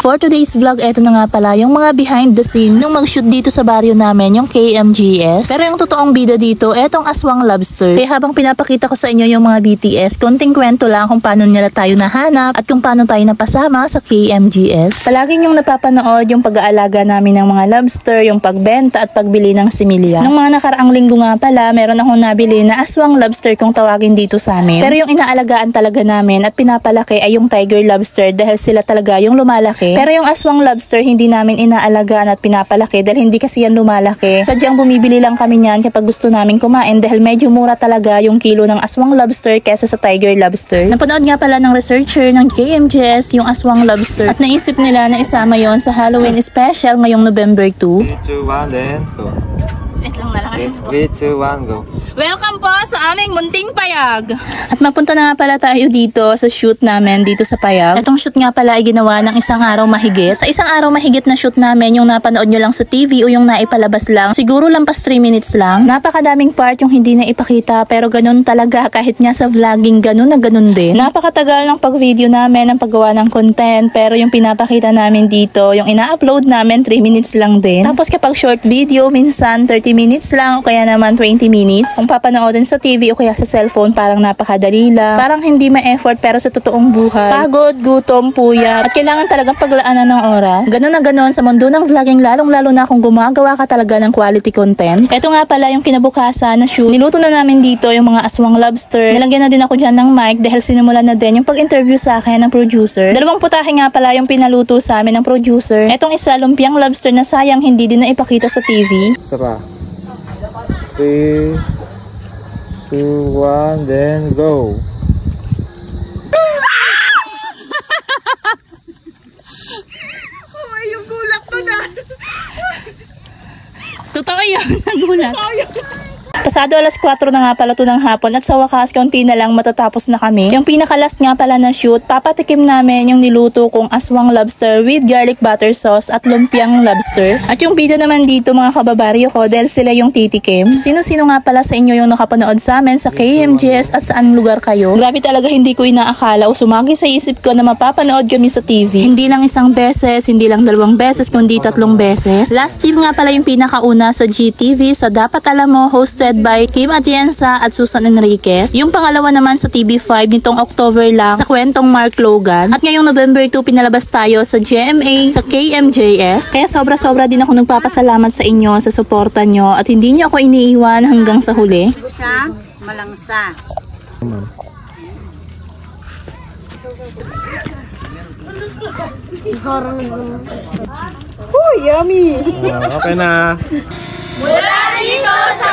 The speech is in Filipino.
For today's vlog, eto na nga pala yung mga behind the scenes nung mag-shoot dito sa baryo namin, yung KMGS. Pero yung totoong bida dito, etong Aswang Lobster. Kaya habang pinapakita ko sa inyo yung mga BTS, konting kwento lang kung paano nila tayo nahanap at kung paano tayo napasama sa KMGS. Palaging yung napapanood yung pag-aalaga namin ng mga lobster, yung pagbenta at pagbili ng similya. Nung mga nakaraang linggo nga pala, meron akong nabili na Aswang Lobster kung tawagin dito sa amin. Pero yung inaalagaan talaga namin at pinapalaki ay yung Tiger Lobster dahil sila talaga yung lumalaki. Pero yung Aswang Lobster hindi namin inaalagaan at pinapalaki dahil hindi kasi yan lumalaki. Sadyang bumibili lang kami niyan kapag gusto namin kumain dahil medyo mura talaga yung kilo ng Aswang Lobster kesa sa Tiger Lobster. Napanood nga pala ng researcher ng KMGS yung Aswang Lobster at naisip nila na isama yon sa Halloween special ngayong November 2. 3, 2, 1, then go. Wait lang na lang. 3, 2, 1, go. Welcome po sa aming munting payag. At mapunta na nga pala tayo dito sa shoot namin dito sa payag. Itong shoot nga pala ay ginawa ng isang araw mahigit. Sa isang araw mahigit na shoot namin yung napanood nyo lang sa TV o yung naipalabas lang. Siguro lampas 3 minutes lang. Napakadaming part yung hindi na ipakita pero ganun talaga kahit nga sa vlogging ganun na ganun din. Napakatagal ng pag-video namin, ng paggawa ng content pero yung pinapakita namin dito, yung ina-upload namin 3 minutes lang din. Tapos kapag short video, minsan 30 minutes lang o kaya naman 20 minutes. Kung papanoodin sa TV o kaya sa cellphone, parang napakadali lang. Parang hindi ma-effort pero sa totoong buhay. Pagod, gutom, puyat. At kailangan talagang paglaanan ng oras. Ganon na ganon sa mundo ng vlogging lalong-lalo na kung gumagawa ka talaga ng quality content. Ito nga pala yung kinabukasan na shoot. Niluto na namin dito yung mga Aswang Lobster. Nilagyan na din ako dyan ng mic dahil sinimulan na din yung pag-interview sa akin ng producer. 2 putahe nga pala yung pinaluto sa amin ng producer. Etong isa, lumpiang lobster na sayang hindi din na ipakita sa TV. Isa pa. 3, 2, 1, then go. Oh, yung gulat ko na. Totoo yun, nagulat. Pasado alas 4 na nga pala ito ng hapon at sa wakas kaunti na lang matatapos na kami. Yung pinaka-last nga pala na shoot, papatikim namin yung niluto kong Aswang Lobster with garlic butter sauce at lumpiang lobster. At yung bida naman dito mga kababaryo ko dahil sila yung titikim. Sino-sino nga pala sa inyo yung nakapanood sa amin sa KMGS at saan lugar kayo? Grabe talaga hindi ko inaakala o sumagi sa isip ko na mapapanood kami sa TV. Hindi lang isang beses, hindi lang 2 beses, kundi 3 beses. Last year nga pala yung pinakauna sa GTV sa Dapat Alam Mo, hosted by Kim Atienza at Susan Enriquez. Yung pangalawa naman sa TV5 nitong October lang sa kwentong Mark Logan. At ngayong November 2 pinalabas tayo sa GMA sa KMJS. Kaya sobra-sobra din ako nagpapasalamat sa inyo sa suporta nyo at hindi nyo ako iniiwan hanggang sa huli. Siya, malangsa. Oh, yummy! Okay na. Mula dito sa